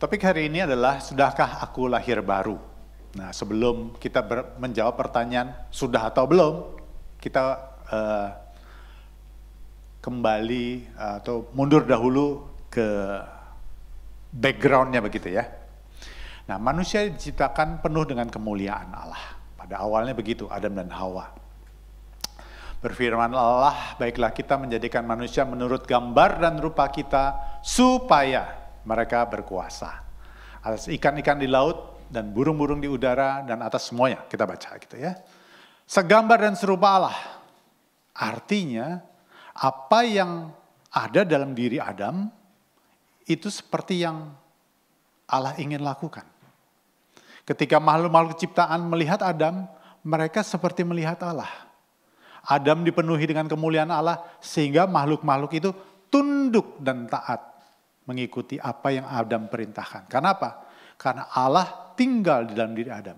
Topik hari ini adalah sudahkah aku lahir baru? Nah, sebelum kita menjawab pertanyaan sudah atau belum, kita kembali atau mundur dahulu ke backgroundnya begitu ya. Nah, manusia diciptakan penuh dengan kemuliaan Allah. Pada awalnya begitu, Adam dan Hawa. Berfirman Allah, baiklah kita menjadikan manusia menurut gambar dan rupa kita supaya mereka berkuasa atas ikan-ikan di laut dan burung-burung di udara dan atas semuanya, kita baca gitu ya. Segambar dan serupa Allah. Artinya apa yang ada dalam diri Adam itu seperti yang Allah ingin lakukan. Ketika makhluk-makhluk ciptaan melihat Adam, mereka seperti melihat Allah. Adam dipenuhi dengan kemuliaan Allah sehingga makhluk-makhluk itu tunduk dan taat mengikuti apa yang Adam perintahkan. Karena apa? Karena Allah tinggal di dalam diri Adam.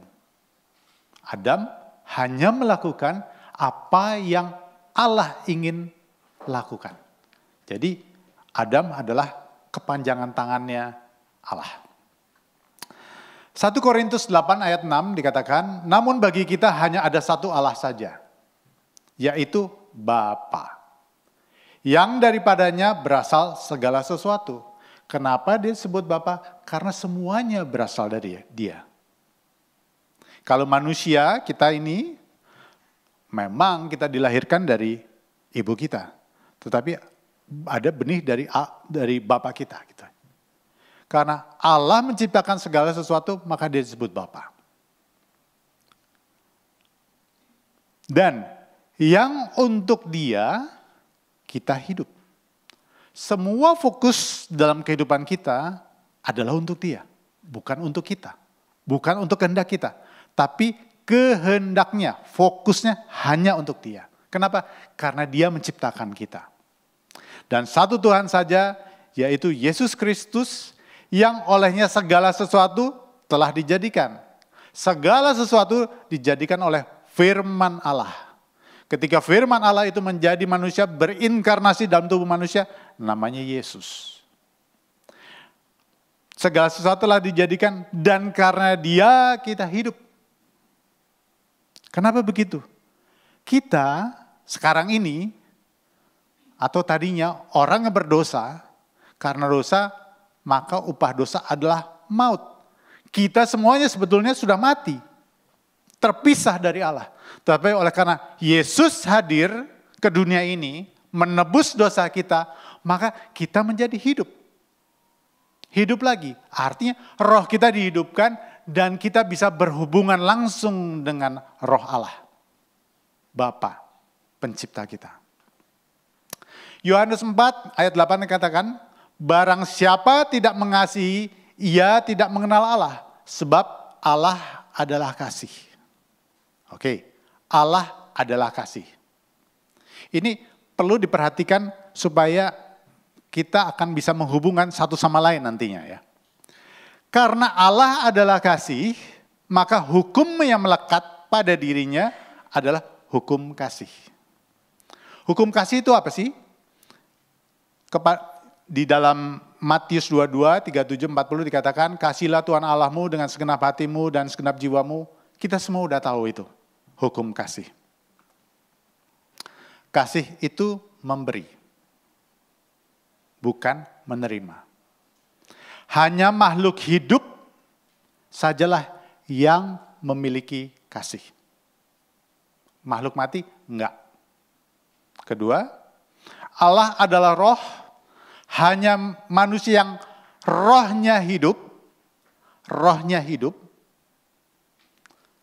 Adam hanya melakukan apa yang Allah ingin lakukan. Jadi Adam adalah kepanjangan tangannya Allah. 1 Korintus 8 ayat 6 dikatakan, namun bagi kita hanya ada satu Allah saja, yaitu Bapa, yang daripadanya berasal segala sesuatu. Kenapa dia disebut Bapa? Karena semuanya berasal dari Dia. Kalau manusia, kita ini memang kita dilahirkan dari ibu kita. Tetapi ada benih dari Bapa kita. Gitu. Karena Allah menciptakan segala sesuatu, maka dia disebut Bapa. Dan yang untuk Dia, kita hidup. Semua fokus dalam kehidupan kita adalah untuk Dia. Bukan untuk kita. Bukan untuk kehendak kita. Tapi kehendaknya, fokusnya hanya untuk Dia. Kenapa? Karena Dia menciptakan kita. Dan satu Tuhan saja, yaitu Yesus Kristus, yang olehnya segala sesuatu telah dijadikan. Segala sesuatu dijadikan oleh firman Allah. Ketika firman Allah itu menjadi manusia, berinkarnasi dalam tubuh manusia, namanya Yesus. Segala sesuatu telah dijadikan dan karena Dia kita hidup. Kenapa begitu? Kita sekarang ini, atau tadinya orang yang berdosa, karena dosa, maka upah dosa adalah maut. Kita semuanya sebetulnya sudah mati, terpisah dari Allah. Tapi oleh karena Yesus hadir ke dunia ini, menebus dosa kita, maka kita menjadi hidup. Hidup lagi, artinya roh kita dihidupkan dan kita bisa berhubungan langsung dengan roh Allah. Bapa, pencipta kita. Yohanes 4 ayat 8 katakan, barang siapa tidak mengasihi, ia tidak mengenal Allah. Sebab Allah adalah kasih. Oke, Allah adalah kasih. Ini perlu diperhatikan supaya kita akan bisa menghubungkan satu sama lain nantinya ya. Karena Allah adalah kasih, maka hukum yang melekat pada dirinya adalah hukum kasih. Hukum kasih itu apa sih? Di dalam Matius 22, 37, 40 dikatakan, kasihlah Tuhan Allahmu dengan segenap hatimu dan segenap jiwamu. Kita semua udah tahu itu, hukum kasih. Kasih itu memberi, bukan menerima. Hanya makhluk hidup sajalah yang memiliki kasih. Makhluk mati, enggak. Kedua, Allah adalah roh, hanya manusia yang rohnya hidup,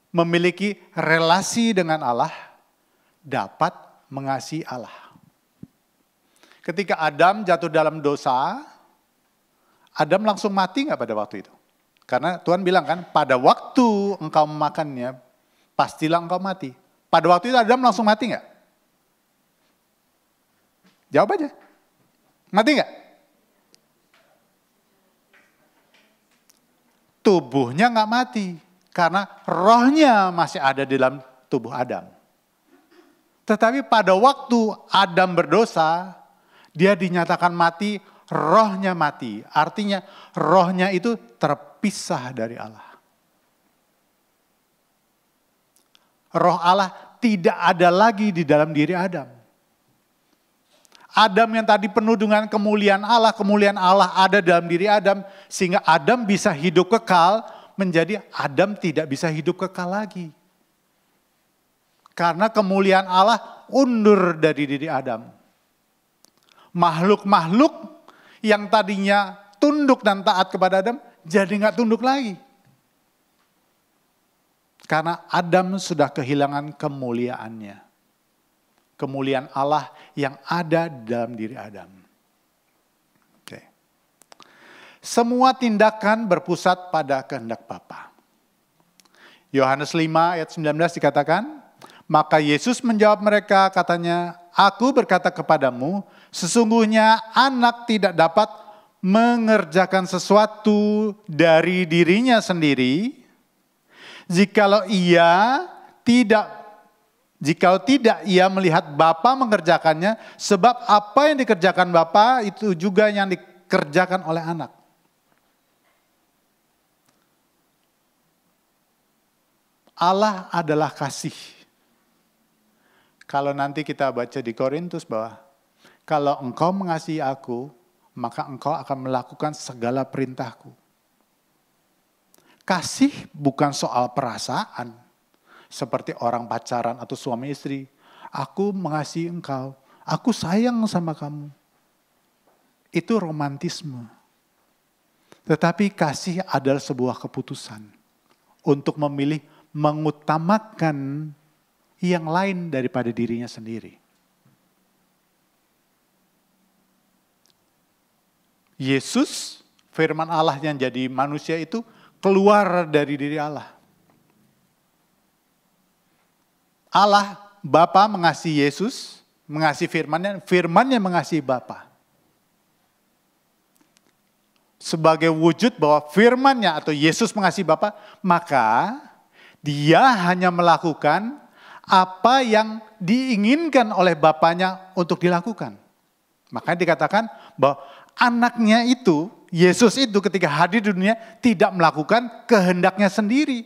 memiliki relasi dengan Allah, dapat mengasihi Allah. Ketika Adam jatuh dalam dosa, Adam langsung mati nggak pada waktu itu? Karena Tuhan bilang kan, pada waktu engkau memakannya, pastilah engkau mati. Pada waktu itu Adam langsung mati nggak? Jawab aja. Mati nggak? Tubuhnya nggak mati. Karena rohnya masih ada di dalam tubuh Adam. Tetapi pada waktu Adam berdosa, dia dinyatakan mati, rohnya mati. Artinya rohnya itu terpisah dari Allah. Roh Allah tidak ada lagi di dalam diri Adam. Adam yang tadi penuh dengan kemuliaan Allah ada dalam diri Adam. Sehingga Adam bisa hidup kekal, menjadi Adam tidak bisa hidup kekal lagi. Karena kemuliaan Allah undur dari diri Adam. Makhluk-makhluk yang tadinya tunduk dan taat kepada Adam, jadi gak tunduk lagi. Karena Adam sudah kehilangan kemuliaannya. Kemuliaan Allah yang ada dalam diri Adam. Oke. Semua tindakan berpusat pada kehendak Bapa. Yohanes 5 ayat 19 dikatakan, maka Yesus menjawab mereka katanya, aku berkata kepadamu, sesungguhnya anak tidak dapat mengerjakan sesuatu dari dirinya sendiri, jikalau tidak ia melihat Bapa mengerjakannya, sebab apa yang dikerjakan Bapa itu juga yang dikerjakan oleh anak. Allah adalah kasih. Kalau nanti kita baca di Korintus bahwa kalau engkau mengasihi aku, maka engkau akan melakukan segala perintahku. Kasih bukan soal perasaan, seperti orang pacaran atau suami istri. Aku mengasihi engkau, aku sayang sama kamu. Itu romantisme. Tetapi kasih adalah sebuah keputusan untuk memilih mengutamakan yang lain daripada dirinya sendiri. Yesus, firman Allah yang jadi manusia itu keluar dari diri Allah. Allah, Bapa mengasihi Yesus, mengasihi firman-Nya, firman-Nya mengasihi Bapa. Sebagai wujud bahwa firman-Nya atau Yesus mengasihi Bapa, maka dia hanya melakukan apa yang diinginkan oleh Bapanya untuk dilakukan. Makanya dikatakan bahwa anaknya itu, Yesus itu ketika hadir di dunia tidak melakukan kehendaknya sendiri.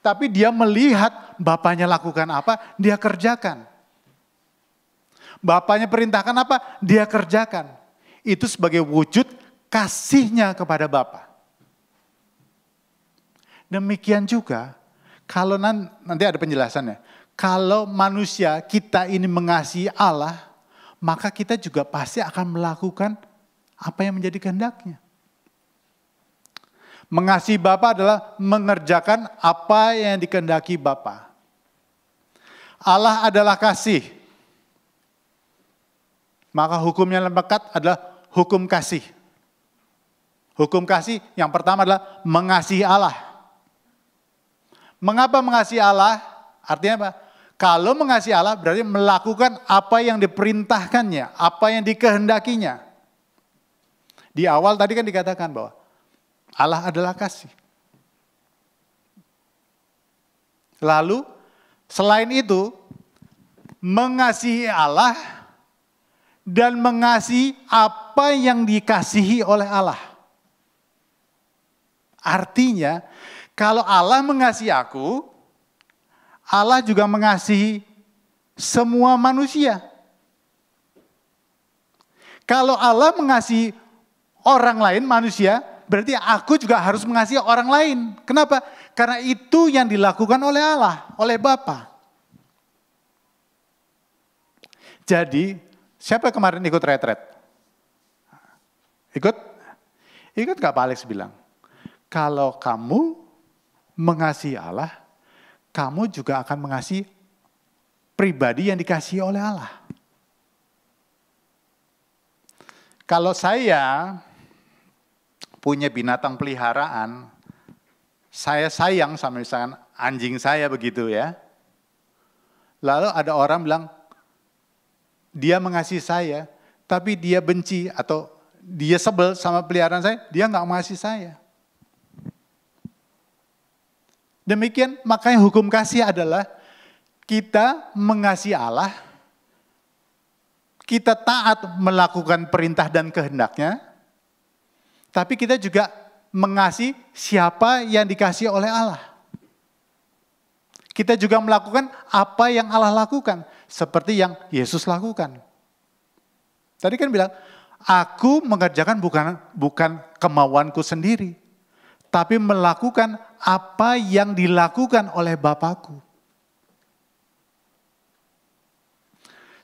Tapi dia melihat Bapanya lakukan apa, dia kerjakan. Bapanya perintahkan apa, dia kerjakan. Itu sebagai wujud kasihnya kepada Bapa. Demikian juga, kalau nanti ada penjelasannya. Kalau manusia kita ini mengasihi Allah, maka kita juga pasti akan melakukan apa yang menjadi kehendaknya. Mengasihi Bapa adalah mengerjakan apa yang dikehendaki Bapa. Allah adalah kasih. Maka hukumnya yang lekat adalah hukum kasih. Hukum kasih yang pertama adalah mengasihi Allah. Mengapa mengasihi Allah? Artinya apa? Kalau mengasihi Allah berarti melakukan apa yang diperintahkannya, apa yang dikehendakinya. Di awal tadi kan dikatakan bahwa Allah adalah kasih. Lalu selain itu mengasihi Allah dan mengasihi apa yang dikasihi oleh Allah. Artinya kalau Allah mengasihi aku, Allah juga mengasihi semua manusia. Kalau Allah mengasihi orang lain, manusia, berarti aku juga harus mengasihi orang lain. Kenapa? Karena itu yang dilakukan oleh Allah, oleh Bapa. Jadi, siapa kemarin ikut retret? Ikut? Ikut gak Pak Alex bilang? Kalau kamu mengasihi Allah, kamu juga akan mengasihi pribadi yang dikasihi oleh Allah. Kalau saya punya binatang peliharaan, saya sayang sama misalkan anjing saya begitu ya. Lalu ada orang bilang, dia mengasihi saya, tapi dia benci atau dia sebel sama peliharaan saya, dia nggak mengasihi saya. Demikian, makanya hukum kasih adalah kita mengasihi Allah kita taat melakukan perintah dan kehendaknya, tapi kita juga mengasihi siapa yang dikasihi oleh Allah. Kita juga melakukan apa yang Allah lakukan, seperti yang Yesus lakukan. Tadi kan bilang, aku mengerjakan bukan kemauanku sendiri, tapi melakukan apa yang dilakukan oleh Bapakku.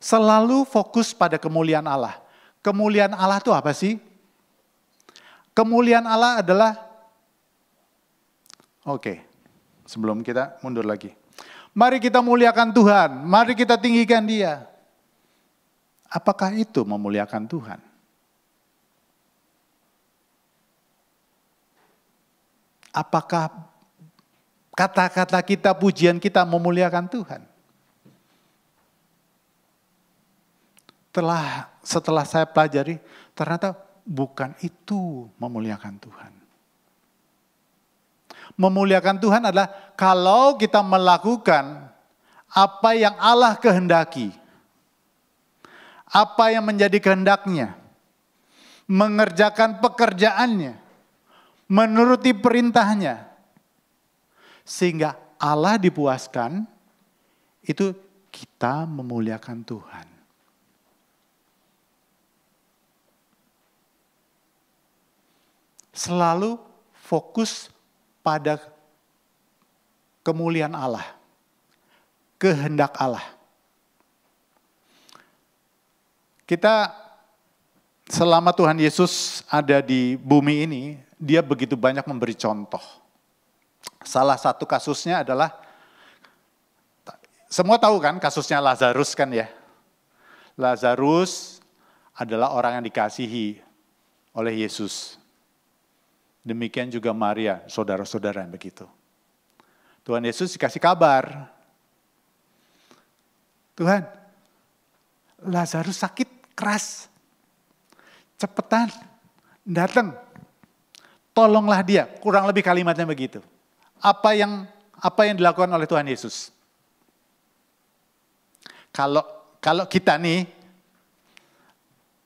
Selalu fokus pada kemuliaan Allah. Kemuliaan Allah itu apa sih? Kemuliaan Allah adalah, sebelum kita mundur lagi. Mari kita muliakan Tuhan, mari kita tinggikan Dia. Apakah itu memuliakan Tuhan? Apakah kata-kata kita, pujian kita memuliakan Tuhan? Setelah saya pelajari, ternyata bukan itu memuliakan Tuhan. Memuliakan Tuhan adalah kalau kita melakukan apa yang Allah kehendaki, apa yang menjadi kehendaknya, mengerjakan pekerjaannya, menuruti perintahnya, sehingga Allah dipuaskan, itu kita memuliakan Tuhan. Selalu fokus pada kemuliaan Allah, kehendak Allah. Kita selama Tuhan Yesus ada di bumi ini, Dia begitu banyak memberi contoh. Salah satu kasusnya adalah, semua tahu kan kasusnya Lazarus kan ya. Lazarus adalah orang yang dikasihi oleh Yesus. Demikian juga Maria, saudara-saudara yang begitu. Tuhan Yesus dikasih kabar. Tuhan, Lazarus sakit keras. Cepetan, datang. Tolonglah dia. Kurang lebih kalimatnya begitu. Apa yang dilakukan oleh Tuhan Yesus? Kalau kita nih,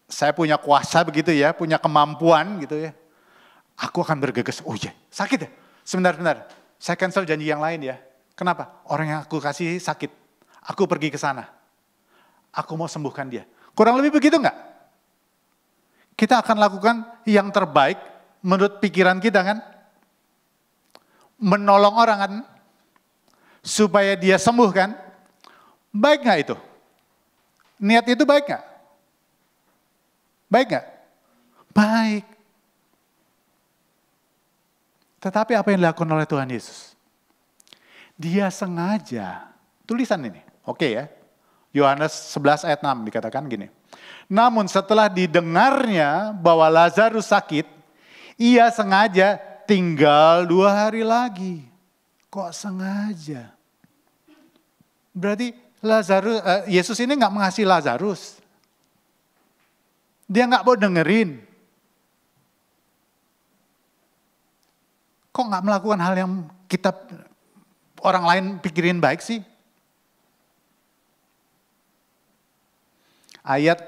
saya punya kuasa begitu ya, punya kemampuan gitu ya. Aku akan bergegas, oh iya, sakit ya? Sebentar, saya cancel janji yang lain ya. Kenapa? Orang yang aku kasih sakit, aku pergi ke sana. Aku mau sembuhkan dia. Kurang lebih begitu enggak? Kita akan lakukan yang terbaik menurut pikiran kita kan? Menolong orang kan? Supaya dia sembuh kan? Baik enggak itu? Niat itu baik enggak? Baik enggak? Baik. Tetapi apa yang dilakukan oleh Tuhan Yesus? Dia sengaja, tulisan ini, oke ya. Yohanes 11 ayat 6 dikatakan gini. Namun setelah didengarnya bahwa Lazarus sakit, ia sengaja tinggal 2 hari lagi. Kok sengaja? Berarti Yesus ini gak mengasihi Lazarus. Dia gak mau dengerin. Kok gak melakukan hal yang kita orang lain pikirin baik sih? Ayat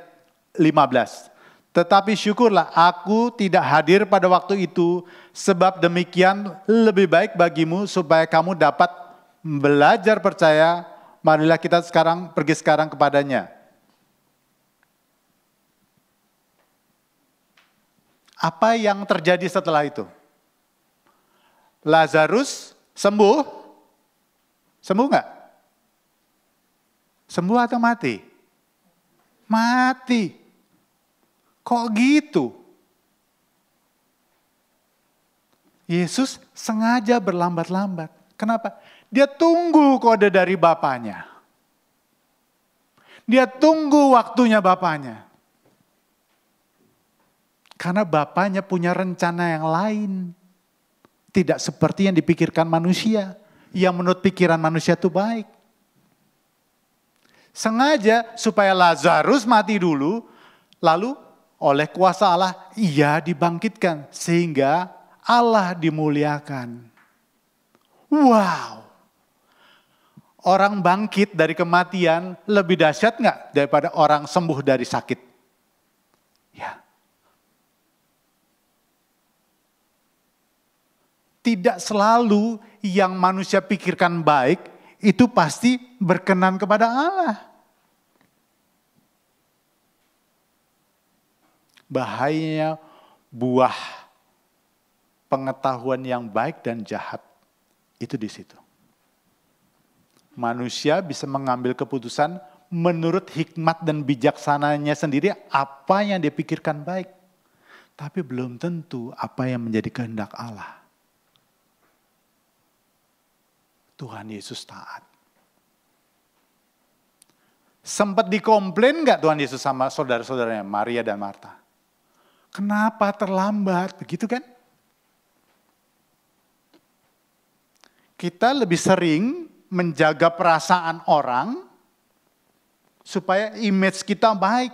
15. Tetapi syukurlah aku tidak hadir pada waktu itu, sebab demikian lebih baik bagimu supaya kamu dapat belajar percaya. Marilah kita pergi sekarang kepadanya. Apa yang terjadi setelah itu? Lazarus sembuh? Sembuh enggak? Sembuh atau mati? Mati. Kok gitu? Yesus sengaja berlambat-lambat. Kenapa? Dia tunggu kode dari Bapaknya. Dia tunggu waktunya Bapaknya. Karena Bapaknya punya rencana yang lain. Tidak seperti yang dipikirkan manusia. Yang menurut pikiran manusia itu baik. Sengaja supaya Lazarus mati dulu. Lalu oleh kuasa Allah ia dibangkitkan. Sehingga Allah dimuliakan. Wow. orang bangkit dari kematian lebih dahsyat nggak daripada orang sembuh dari sakit? Ya. Tidak selalu yang manusia pikirkan baik itu pasti berkenan kepada Allah. Bahayanya buah pengetahuan yang baik dan jahat itu di situ. Manusia bisa mengambil keputusan menurut hikmat dan bijaksananya sendiri apa yang dia pikirkan baik. Tapi belum tentu apa yang menjadi kehendak Allah. Tuhan Yesus taat. Sempat dikomplain gak Tuhan Yesus sama saudara-saudaranya Maria dan Marta? Kenapa terlambat? Begitu kan? Kita lebih sering menjaga perasaan orang supaya image kita baik.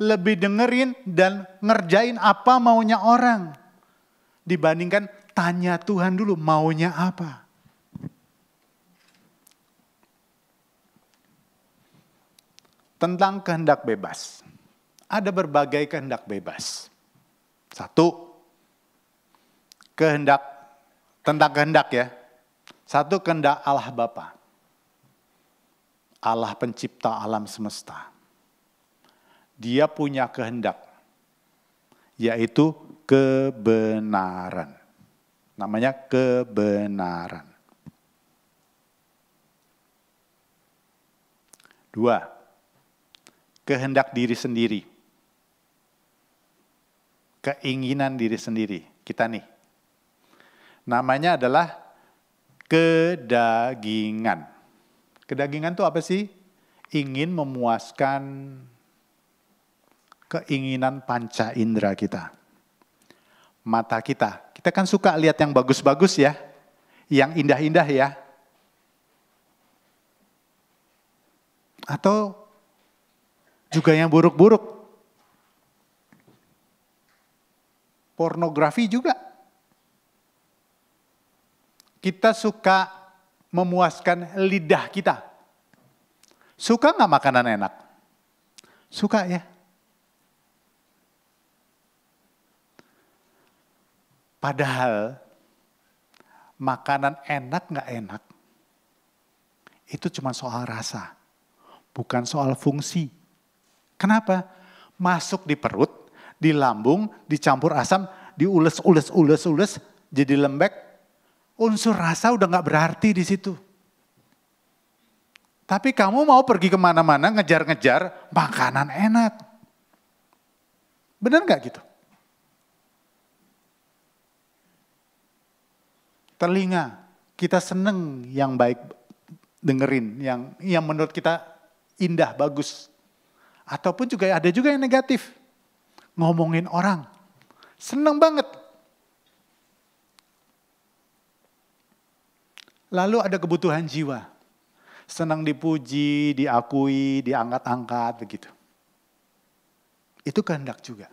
Lebih dengerin dan ngerjain apa maunya orang. Dibandingkan tanya Tuhan dulu maunya apa. Tentang kehendak bebas. Ada berbagai kehendak bebas. Satu, tentang kehendak ya. Satu, kehendak Allah Bapa. Allah pencipta alam semesta. Dia punya kehendak. Yaitu kebenaran. Namanya kebenaran. Dua, kehendak diri sendiri. Keinginan diri sendiri. Kita nih. Namanya adalah kedagingan. Kedagingan itu apa sih? Ingin memuaskan keinginan panca indera kita. Mata kita. Kita kan suka lihat yang bagus-bagus ya. Yang indah-indah ya. Atau juga yang buruk-buruk. Pornografi juga. Kita suka memuaskan lidah kita. Suka nggak makanan enak? Suka ya. Padahal makanan enak nggak enak, itu cuma soal rasa, bukan soal fungsi. Kenapa? Masuk di perut, di lambung, dicampur asam, diules, jadi lembek. Unsur rasa udah nggak berarti di situ. Tapi kamu mau pergi kemana-mana ngejar-ngejar makanan enak. Benar nggak gitu? Telinga, kita seneng yang baik dengerin, yang menurut kita indah, bagus. Ataupun juga ada juga yang negatif. Ngomongin orang, seneng banget. Lalu ada kebutuhan jiwa. Senang dipuji, diakui, diangkat-angkat, begitu. Itu kehendak juga.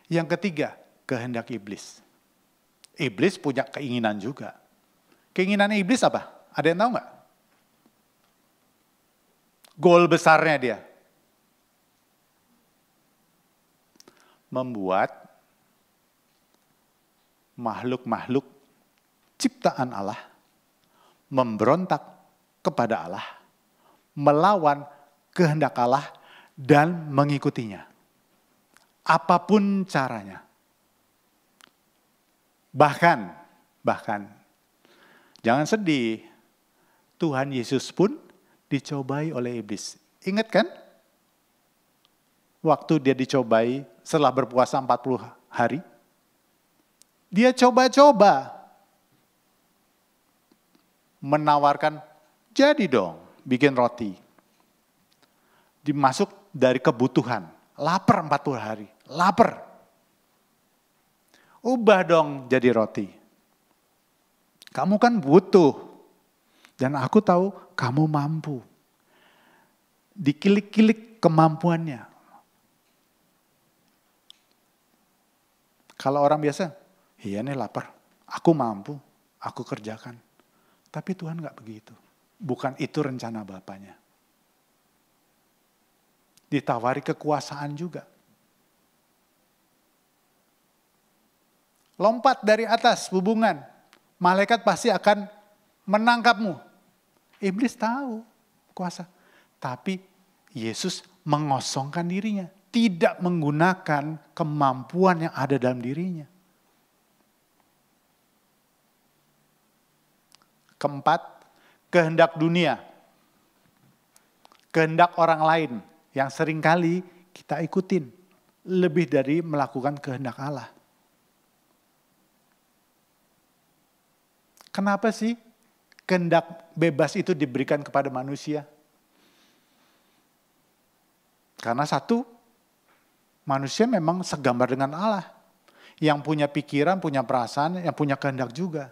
Yang ketiga, kehendak iblis. Iblis punya keinginan juga. Keinginan iblis apa? Ada yang tahu nggak? Goal besarnya dia. Membuat makhluk-makhluk ciptaan Allah memberontak kepada Allah, melawan kehendak Allah dan mengikutinya. Apapun caranya. Bahkan, jangan sedih, Tuhan Yesus pun dicobai oleh iblis. Ingat kan? Waktu dia dicobai setelah berpuasa 40 hari, dia coba-coba menawarkan, jadi dong bikin roti. Dimasuk dari kebutuhan, lapar 40 hari, lapar. Ubah dong jadi roti. Kamu kan butuh. Dan aku tahu kamu mampu. Dikilik-kilik kemampuannya. Kalau orang biasa, iya nih lapar. Aku mampu. aku kerjakan. Tapi Tuhan gak begitu. Bukan itu rencana Bapaknya. Ditawari kekuasaan juga. Lompat dari atas hubungan. Malaikat pasti akan menangkapmu. Iblis tahu kuasa. Tapi Yesus mengosongkan dirinya. Tidak menggunakan kemampuan yang ada dalam dirinya. Keempat, kehendak dunia. Kehendak orang lain yang seringkali kita ikutin. Lebih dari melakukan kehendak Allah. Kenapa sih kehendak bebas itu diberikan kepada manusia? Karena satu, manusia memang segambar dengan Allah. Yang punya pikiran, punya perasaan, yang punya kehendak juga.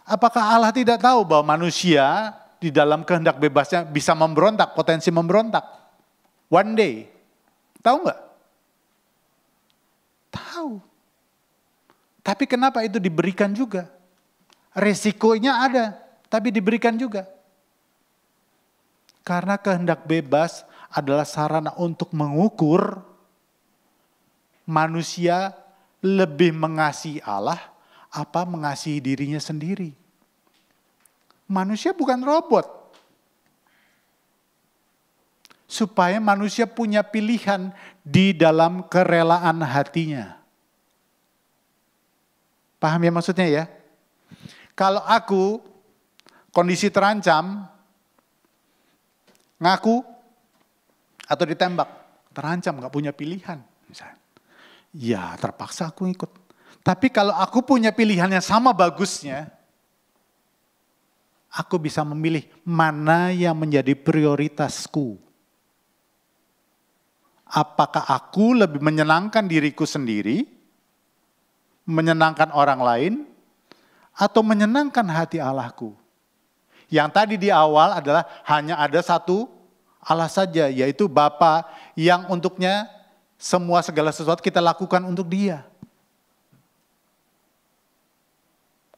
Apakah Allah tidak tahu bahwa manusia di dalam kehendak bebasnya bisa memberontak, potensi memberontak? One day. Tahu nggak? Tahu. Tapi kenapa itu diberikan juga? Resikonya ada, tapi diberikan juga. Karena kehendak bebas adalah sarana untuk mengukur manusia lebih mengasihi Allah apa mengasihi dirinya sendiri. Manusia bukan robot. Supaya manusia punya pilihan di dalam kerelaan hatinya. Paham ya maksudnya ya? Kalau aku kondisi terancam, ngaku atau ditembak, terancam gak punya pilihan. Misalnya. Ya terpaksa aku ikut. Tapi kalau aku punya pilihan yang sama bagusnya, aku bisa memilih mana yang menjadi prioritasku. Apakah aku lebih menyenangkan diriku sendiri, menyenangkan orang lain, atau menyenangkan hati Allahku? Yang tadi di awal adalah hanya ada satu Allah saja, yaitu Bapa yang untuknya semua segala sesuatu kita lakukan untuk Dia.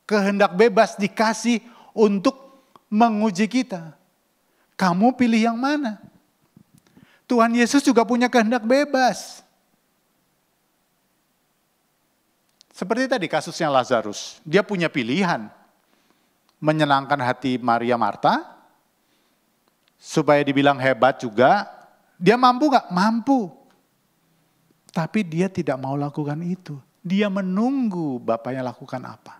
Kehendak bebas dikasih untuk menguji kita. Kamu pilih yang mana? Tuhan Yesus juga punya kehendak bebas. Seperti tadi kasusnya Lazarus. Dia punya pilihan. Menyenangkan hati Maria Marta. Supaya dibilang hebat juga. Dia mampu gak? Mampu. Tapi dia tidak mau lakukan itu. Dia menunggu bapaknya lakukan apa.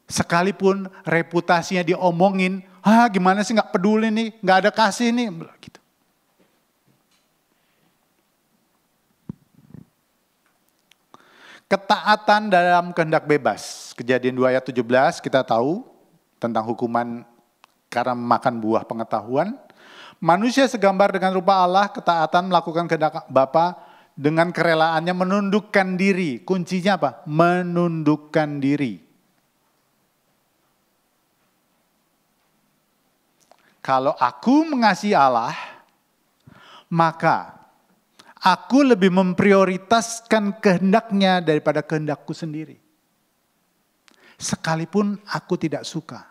Sekalipun reputasinya diomongin, gimana sih gak peduli nih, gak ada kasih nih. Gitu. Ketaatan dalam kehendak bebas. Kejadian 2 ayat 17 kita tahu tentang hukuman karena memakan buah pengetahuan. Manusia segambar dengan rupa Allah, ketaatan melakukan kehendak Bapa dengan kerelaannya menundukkan diri. Kuncinya apa? Menundukkan diri. Kalau aku mengasihi Allah, maka aku lebih memprioritaskan kehendaknya daripada kehendakku sendiri. Sekalipun aku tidak suka.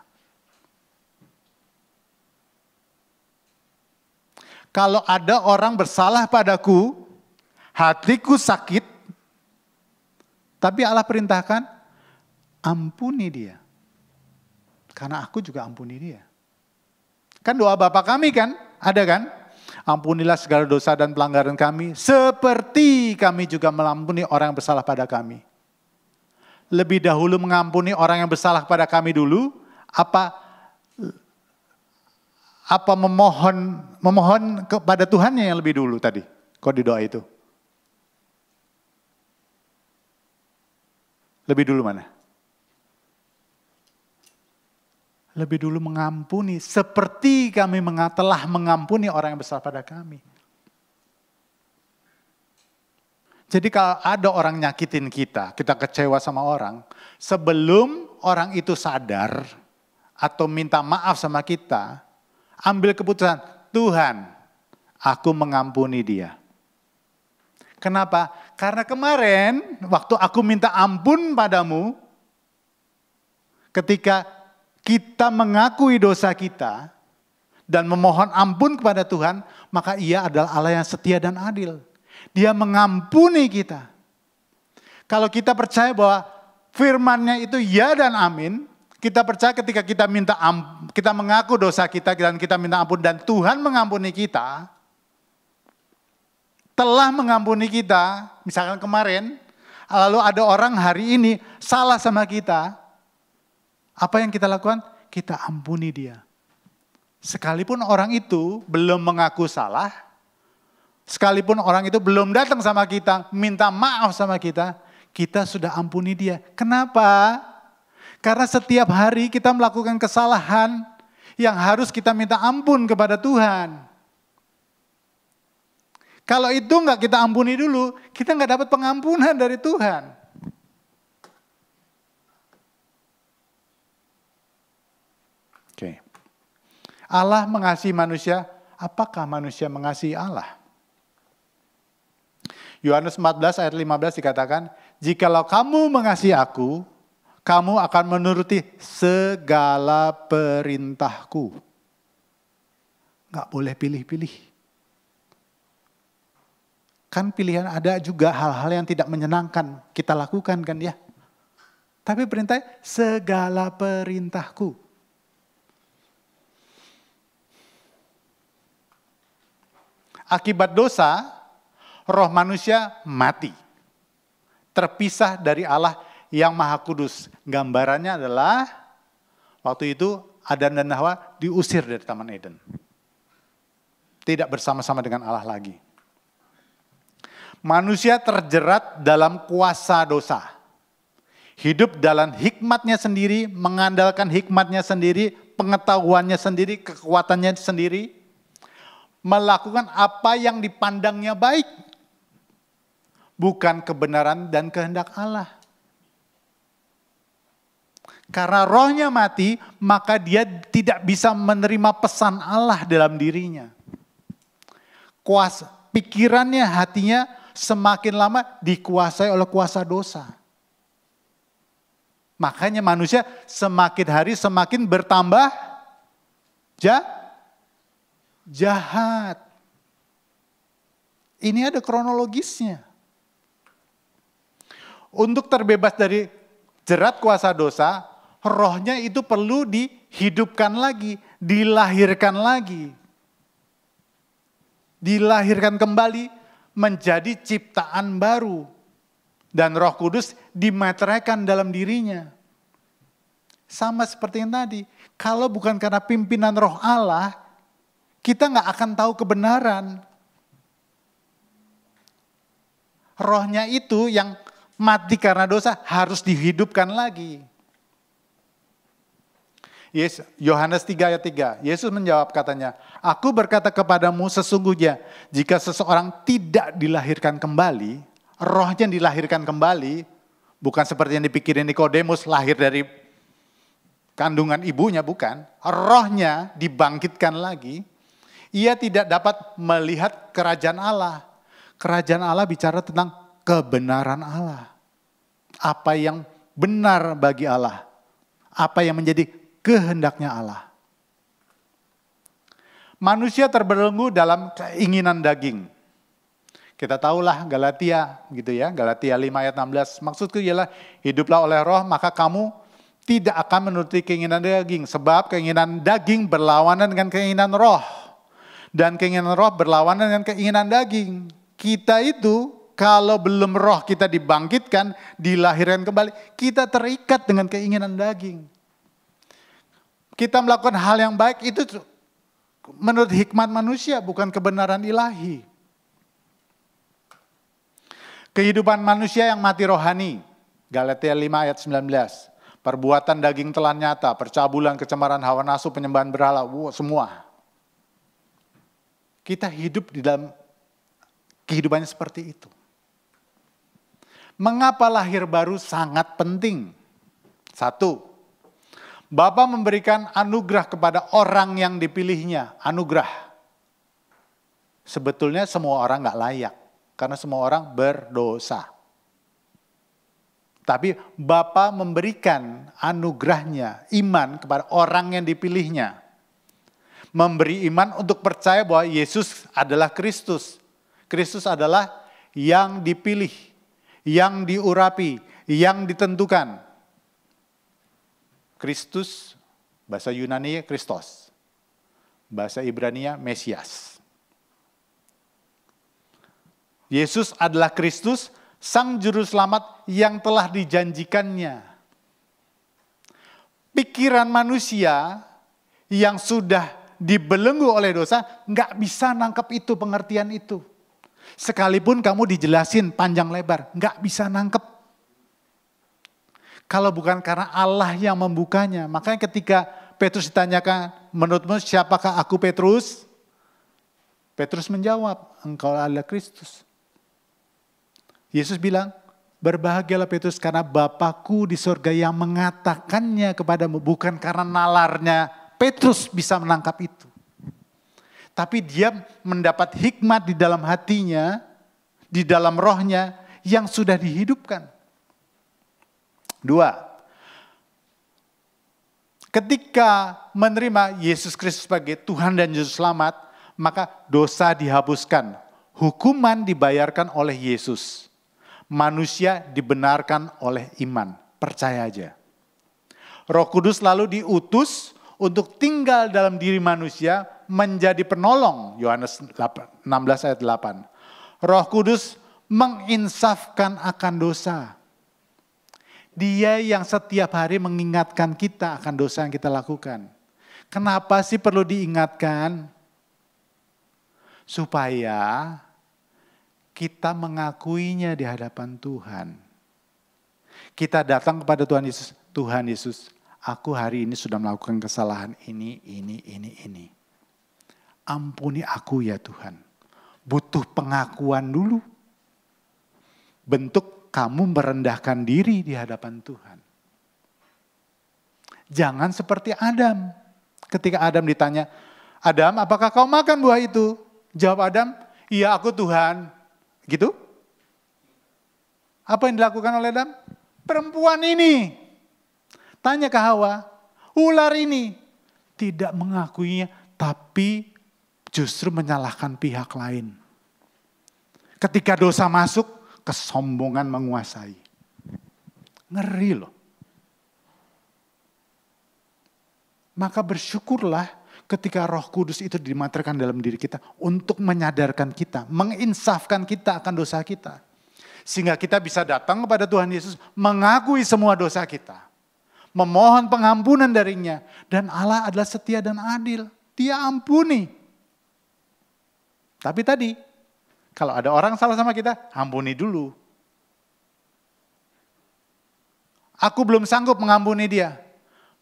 Kalau ada orang bersalah padaku, hatiku sakit, tapi Allah perintahkan, ampuni dia. Karena aku juga ampuni dia. Kan doa Bapa kami kan, ada kan? Ampunilah segala dosa dan pelanggaran kami, seperti kami juga mengampuni orang yang bersalah pada kami. Lebih dahulu mengampuni orang yang bersalah pada kami dulu, apa memohon kepada Tuhannya yang lebih dulu tadi, kok di doa itu? Lebih dulu mana? Lebih dulu mengampuni, seperti kami telah mengampuni orang yang bersalah pada kami. Jadi kalau ada orang nyakitin kita kecewa sama orang, sebelum orang itu sadar atau minta maaf sama kita, ambil keputusan, Tuhan, aku mengampuni dia. Kenapa? Karena kemarin waktu aku minta ampun padamu, ketika kita mengakui dosa kita dan memohon ampun kepada Tuhan, maka Ia adalah Allah yang setia dan adil. Dia mengampuni kita. Kalau kita percaya bahwa firman-Nya itu ya dan amin, kita percaya ketika kita mengaku dosa kita dan kita minta ampun dan Tuhan mengampuni kita, telah mengampuni kita, misalkan kemarin, lalu ada orang hari ini salah sama kita, apa yang kita lakukan? Kita ampuni dia. Sekalipun orang itu belum mengaku salah, sekalipun orang itu belum datang sama kita, minta maaf sama kita, kita sudah ampuni dia. Kenapa? Karena setiap hari kita melakukan kesalahan yang harus kita minta ampun kepada Tuhan. Kalau itu enggak kita ampuni dulu, kita enggak dapat pengampunan dari Tuhan. Oke. Allah mengasihi manusia, apakah manusia mengasihi Allah? Yohanes 14 ayat 15 dikatakan, jikalau kamu mengasihi aku, kamu akan menuruti segala perintahku. Nggak boleh pilih-pilih. Kan pilihan ada juga hal-hal yang tidak menyenangkan kita lakukan kan ya. Tapi perintah segala perintahku. Akibat dosa, roh manusia mati. Terpisah dari Allah yang Maha Kudus. Gambarannya adalah waktu itu Adam dan Hawa diusir dari Taman Eden. Tidak bersama-sama dengan Allah lagi. Manusia terjerat dalam kuasa dosa. Hidup dalam hikmatnya sendiri, mengandalkan hikmatnya sendiri, pengetahuannya sendiri, kekuatannya sendiri. Melakukan apa yang dipandangnya baik. Bukan kebenaran dan kehendak Allah. Karena rohnya mati, maka dia tidak bisa menerima pesan Allah dalam dirinya. Pikirannya, hatinya semakin lama dikuasai oleh kuasa dosa. Makanya manusia semakin hari semakin bertambah jahat. Ini ada kronologisnya. Untuk terbebas dari jerat kuasa dosa, rohnya itu perlu dihidupkan lagi, dilahirkan lagi. Dilahirkan kembali menjadi ciptaan baru. Dan Roh Kudus dimeteraikan dalam dirinya. Sama seperti yang tadi, kalau bukan karena pimpinan Roh Allah, kita nggak akan tahu kebenaran. Rohnya itu yang mati karena dosa harus dihidupkan lagi. Yohanes 3 ayat 3, Yesus menjawab katanya, aku berkata kepadamu sesungguhnya jika seseorang tidak dilahirkan kembali, rohnya dilahirkan kembali, bukan seperti yang dipikirin Nikodemus lahir dari kandungan ibunya, bukan. Rohnya dibangkitkan lagi, ia tidak dapat melihat kerajaan Allah. Kerajaan Allah bicara tentang kebenaran Allah. Apa yang benar bagi Allah. Apa yang menjadi kehendaknya Allah. Manusia terbelenggu dalam keinginan daging. Kita tahulah Galatia gitu ya, Galatia 5 ayat 16. Maksudku ialah hiduplah oleh roh maka kamu tidak akan menuruti keinginan daging. Sebab keinginan daging berlawanan dengan keinginan roh. Dan keinginan roh berlawanan dengan keinginan daging. Kita itu kalau belum roh kita dibangkitkan, dilahirkan kembali, kita terikat dengan keinginan daging. Kita melakukan hal yang baik itu menurut hikmat manusia, bukan kebenaran ilahi. Kehidupan manusia yang mati rohani, Galatia 5 ayat 19. Perbuatan daging telah nyata, percabulan, kecemaran, hawa nafsu, penyembahan berhala, semua. Kita hidup di dalam kehidupannya seperti itu. Mengapa lahir baru sangat penting? 1, Bapa memberikan anugerah kepada orang yang dipilihnya. Anugerah. Sebetulnya semua orang gak layak. Karena semua orang berdosa. Tapi Bapa memberikan anugerahnya, iman kepada orang yang dipilihnya. Memberi iman untuk percaya bahwa Yesus adalah Kristus. Kristus adalah yang dipilih, yang diurapi, yang ditentukan. Kristus, bahasa Yunani Kristos. Bahasa Ibrania Mesias. Yesus adalah Kristus, Sang Juru Selamat yang telah dijanjikannya. Pikiran manusia yang sudah dibelenggu oleh dosa, nggak bisa nangkep itu, pengertian itu. Sekalipun kamu dijelasin panjang lebar, nggak bisa nangkep. Kalau bukan karena Allah yang membukanya. Makanya ketika Petrus ditanyakan, menurutmu siapakah aku Petrus? Petrus menjawab, engkau adalah Kristus. Yesus bilang, berbahagialah Petrus karena Bapakku di sorga yang mengatakannya kepadamu. Bukan karena nalarnya Petrus bisa menangkap itu. Tapi dia mendapat hikmat di dalam hatinya, di dalam rohnya yang sudah dihidupkan. 2. Ketika menerima Yesus Kristus sebagai Tuhan dan Juru Selamat, maka dosa dihapuskan. Hukuman dibayarkan oleh Yesus. Manusia dibenarkan oleh iman. Percaya aja. Roh Kudus lalu diutus untuk tinggal dalam diri manusia menjadi penolong. Yohanes 16 ayat 8. Roh Kudus menginsafkan akan dosa. Dia yang setiap hari mengingatkan kita akan dosa yang kita lakukan. Kenapa sih perlu diingatkan? Supaya kita mengakuinya di hadapan Tuhan. Kita datang kepada Tuhan Yesus. Tuhan Yesus, aku hari ini sudah melakukan kesalahan ini. Ampuni aku ya Tuhan. Butuh pengakuan dulu. Bentuk kamu merendahkan diri di hadapan Tuhan. Jangan seperti Adam. Ketika Adam ditanya, Adam apakah kau makan buah itu? Jawab Adam, iya aku Tuhan. Gitu? Apa yang dilakukan oleh Adam? Perempuan ini. Tanya ke Hawa, ular ini. Tidak mengakuinya, tapi justru menyalahkan pihak lain. Ketika dosa masuk, kesombongan menguasai. Ngeri loh. Maka bersyukurlah ketika Roh Kudus itu dimaterkan dalam diri kita untuk menyadarkan kita, menginsafkan kita akan dosa kita. Sehingga kita bisa datang kepada Tuhan Yesus, mengakui semua dosa kita. Memohon pengampunan darinya. Dan Allah adalah setia dan adil. Dia ampuni. Tapi tadi, kalau ada orang salah sama kita, ampuni dulu. Aku belum sanggup mengampuni dia.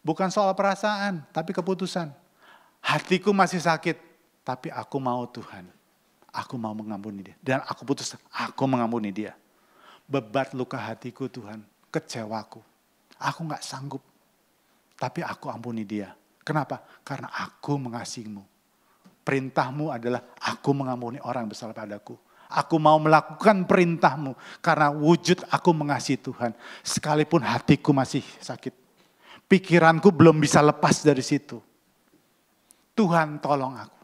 Bukan soal perasaan, tapi keputusan. Hatiku masih sakit, tapi aku mau Tuhan. Aku mau mengampuni dia. Dan aku putus, aku mengampuni dia. Bebat luka hatiku Tuhan, kecewaku. Aku gak sanggup, tapi aku ampuni dia. Kenapa? Karena aku mengasihimu. Perintahmu adalah aku mengampuni orang yang bersalah padaku. Aku mau melakukan perintahmu karena wujud aku mengasihi Tuhan. Sekalipun hatiku masih sakit. Pikiranku belum bisa lepas dari situ. Tuhan tolong aku.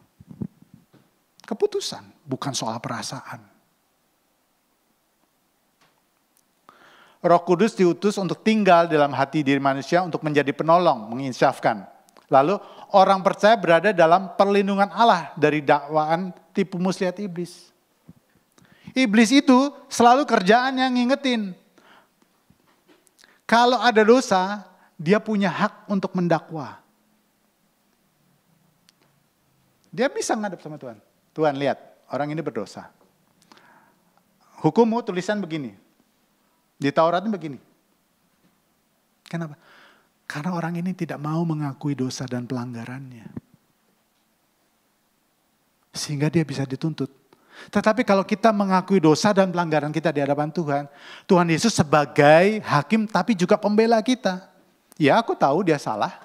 Keputusan, bukan soal perasaan. Roh Kudus diutus untuk tinggal dalam hati diri manusia untuk menjadi penolong, menginsafkan. Lalu orang percaya berada dalam perlindungan Allah dari dakwaan tipu muslihat iblis. Iblis itu selalu kerjaannya ngingetin. Kalau ada dosa, dia punya hak untuk mendakwa. Dia bisa ngadep sama Tuhan. Tuhan lihat, orang ini berdosa. Hukummu tulisan begini. Di Tauratnya begini. Kenapa? Karena orang ini tidak mau mengakui dosa dan pelanggarannya. Sehingga dia bisa dituntut. Tetapi kalau kita mengakui dosa dan pelanggaran kita di hadapan Tuhan, Tuhan Yesus sebagai hakim tapi juga pembela kita. Ya aku tahu dia salah.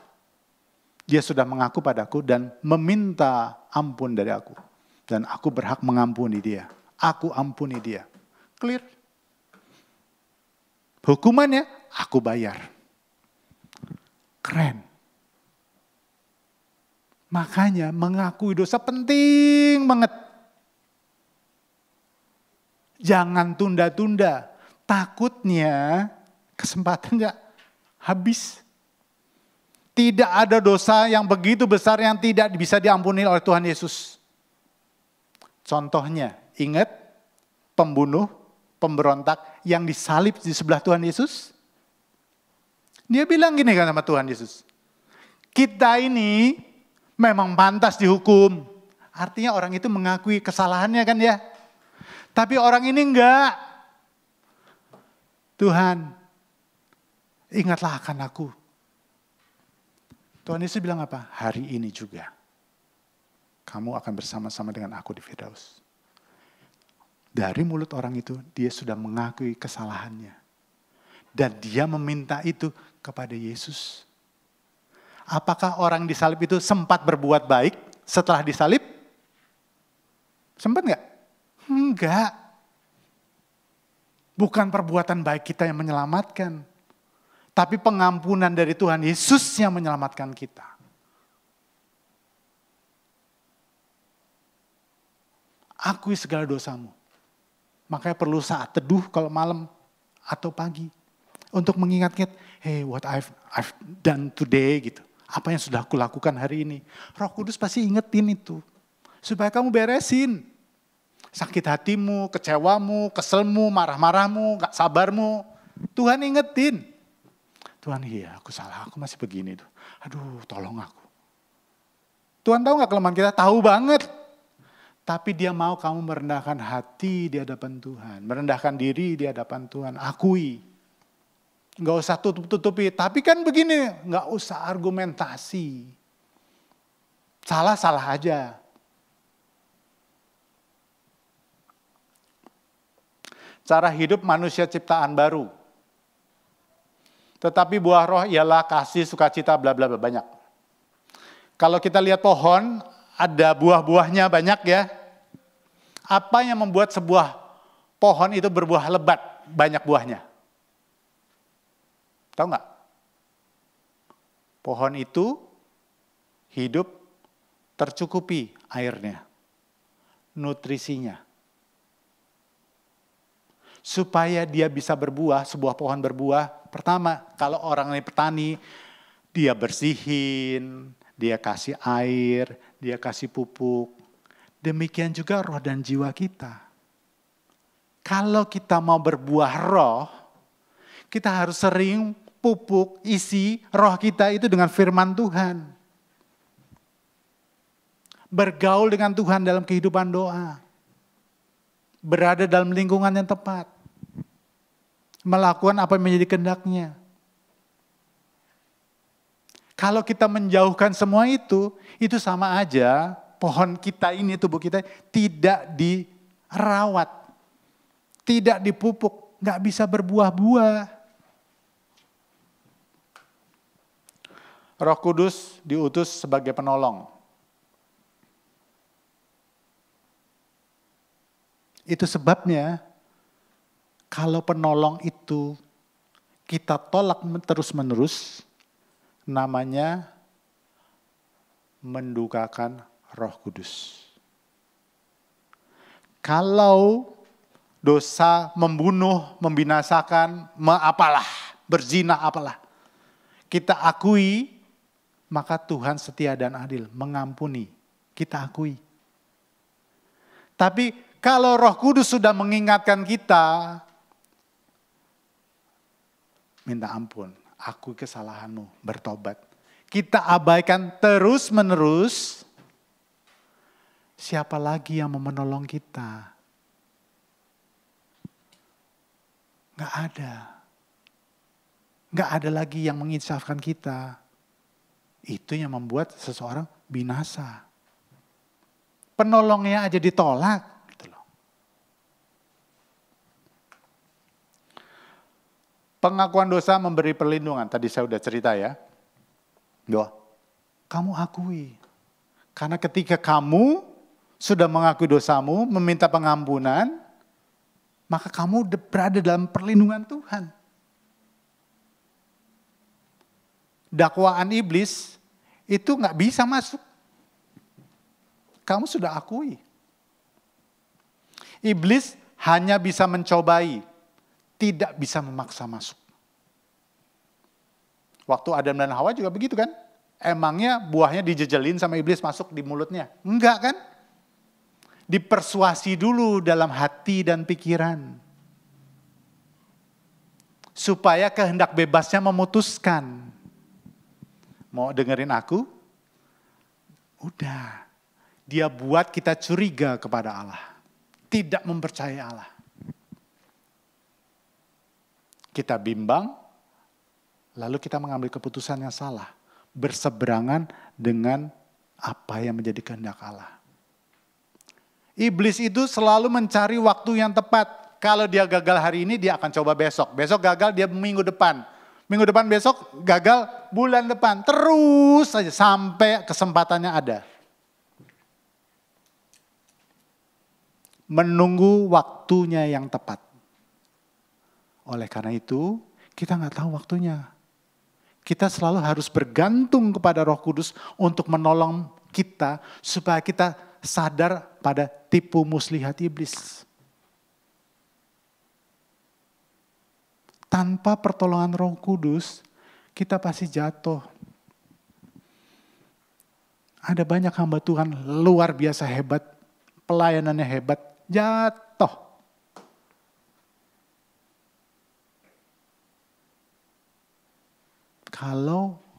Dia sudah mengaku padaku dan meminta ampun dari aku. Dan aku berhak mengampuni dia. Aku ampuni dia. Clear. Hukumannya aku bayar. Keren. Makanya mengakui dosa penting banget. Jangan tunda-tunda. Takutnya kesempatannya habis. Tidak ada dosa yang begitu besar yang tidak bisa diampuni oleh Tuhan Yesus. Contohnya, ingat pembunuh, pemberontak yang disalib di sebelah Tuhan Yesus? Dia bilang gini kan sama Tuhan Yesus. Kita ini memang pantas dihukum. Artinya orang itu mengakui kesalahannya kan ya. Tapi orang ini enggak. Tuhan, ingatlah akan aku. Tuhan Yesus bilang apa? Hari ini juga. Kamu akan bersama-sama dengan aku di Firdaus. Dari mulut orang itu, dia sudah mengakui kesalahannya. Dan dia meminta itu kepada Yesus. Apakah orang disalib itu sempat berbuat baik setelah disalib? Sempat enggak? Enggak. Bukan perbuatan baik kita yang menyelamatkan. Tapi pengampunan dari Tuhan Yesus yang menyelamatkan kita. Akui segala dosamu. Makanya perlu saat teduh kalau malam atau pagi. Untuk mengingat-ingat, hey what I've done today gitu. Apa yang sudah aku lakukan hari ini. Roh Kudus pasti ingetin itu. Supaya kamu beresin. Sakit hatimu, kecewamu, keselmu, marah-marahmu, gak sabarmu. Tuhan ingetin. Tuhan iya aku salah, aku masih begini tuh. Aduh tolong aku. Tuhan tahu gak kelemahan kita? Tahu banget. Tapi dia mau kamu merendahkan hati di hadapan Tuhan. Merendahkan diri di hadapan Tuhan. Akui. Gak usah tutup-tutupi. Tapi kan begini, gak usah argumentasi. Salah-salah aja. Cara hidup manusia ciptaan baru. Tetapi buah roh ialah kasih, sukacita, bla bla bla, banyak. Kalau kita lihat pohon, ada buah-buahnya banyak ya. Apa yang membuat sebuah pohon itu berbuah lebat, banyak buahnya? Tahu nggak? Pohon itu hidup tercukupi airnya, nutrisinya. Supaya dia bisa berbuah, sebuah pohon berbuah. Pertama, kalau orang ini petani, dia bersihin, dia kasih air, dia kasih pupuk. Demikian juga roh dan jiwa kita. Kalau kita mau berbuah roh, kita harus sering pupuk, isi roh kita itu dengan firman Tuhan. Bergaul dengan Tuhan dalam kehidupan doa. Berada dalam lingkungan yang tepat. Melakukan apa yang menjadi kehendak-Nya. Kalau kita menjauhkan semua itu sama aja pohon kita ini, tubuh kita tidak dirawat, tidak dipupuk, nggak bisa berbuah-buah. Roh Kudus diutus sebagai penolong. Itu sebabnya kalau penolong itu kita tolak terus-menerus, namanya mendukakan Roh Kudus. Kalau dosa membunuh, membinasakan, berzina apalah, kita akui, maka Tuhan setia dan adil, mengampuni, kita akui. Tapi kalau Roh Kudus sudah mengingatkan kita, minta ampun, akui kesalahanmu, bertobat. Kita abaikan terus-menerus, siapa lagi yang mau menolong kita? Gak ada. Gak ada lagi yang menginsafkan kita. Itu yang membuat seseorang binasa. Penolongnya aja ditolak. Pengakuan dosa memberi perlindungan. Tadi saya udah cerita ya. Doa. Kamu akui. Karena ketika kamu sudah mengakui dosamu, meminta pengampunan, maka kamu berada dalam perlindungan Tuhan. dakwaan iblis itu nggak bisa masuk. Kamu sudah akui. Iblis hanya bisa mencobai, tidak bisa memaksa masuk. Waktu Adam dan Hawa juga begitu kan? Emangnya buahnya dijejelin sama iblis masuk di mulutnya? Enggak kan? Dipersuasi dulu dalam hati dan pikiran. Supaya kehendak bebasnya memutuskan. Mau dengerin aku? Udah. Dia buat kita curiga kepada Allah. Tidak mempercayai Allah. Kita bimbang, lalu kita mengambil keputusan yang salah. Berseberangan dengan apa yang menjadi kehendak Allah. Iblis itu selalu mencari waktu yang tepat. Kalau dia gagal hari ini, dia akan coba besok. Besok gagal, dia minggu depan. Minggu depan besok, gagal bulan depan. Terus saja sampai kesempatannya ada. Menunggu waktunya yang tepat. Oleh karena itu, kita nggak tahu waktunya. Kita selalu harus bergantung kepada Roh Kudus untuk menolong kita supaya kita sadar pada tipu muslihat iblis. Tanpa pertolongan Roh Kudus, kita pasti jatuh. Ada banyak hamba Tuhan luar biasa hebat, pelayanannya hebat, jatuh.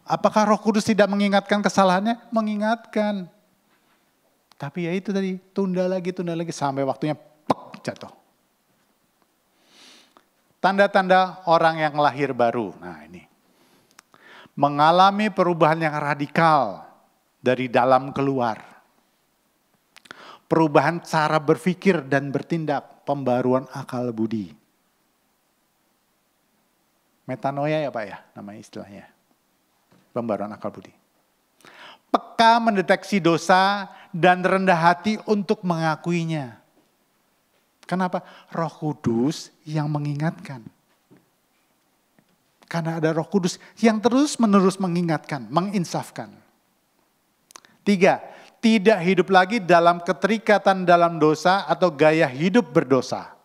Apakah Roh Kudus tidak mengingatkan kesalahannya? Mengingatkan. Tapi ya itu tadi, tunda lagi sampai waktunya jatuh. Tanda-tanda orang yang lahir baru. Nah ini. Mengalami perubahan yang radikal dari dalam keluar. Perubahan cara berpikir dan bertindak. Pembaruan akal budi. Metanoia ya Pak ya, nama istilahnya. Pembaruan akal budi. Peka mendeteksi dosa dan rendah hati untuk mengakuinya. Kenapa? Roh Kudus yang mengingatkan. Karena ada Roh Kudus yang terus-menerus mengingatkan, menginsafkan. 3, tidak hidup lagi dalam keterikatan dalam dosa atau gaya hidup berdosa.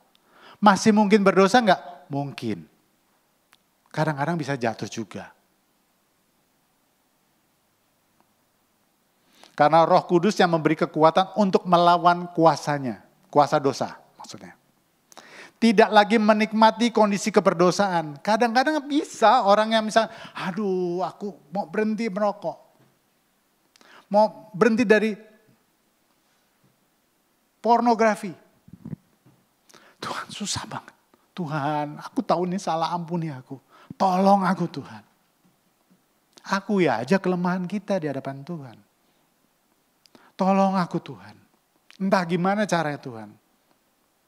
Masih mungkin berdosa enggak? Mungkin. Kadang-kadang bisa jatuh juga. Karena Roh Kudus yang memberi kekuatan untuk melawan kuasanya. Kuasa dosa maksudnya. Tidak lagi menikmati kondisi keberdosaan. Kadang-kadang bisa orang yang misalnya, aduh aku mau berhenti merokok. Mau berhenti dari pornografi. Tuhan susah banget. Tuhan aku tahu ini salah, ampuni aku. Tolong aku Tuhan. Aku ya aja kelemahan kita di hadapan Tuhan. Tolong aku Tuhan. Entah gimana caranya Tuhan.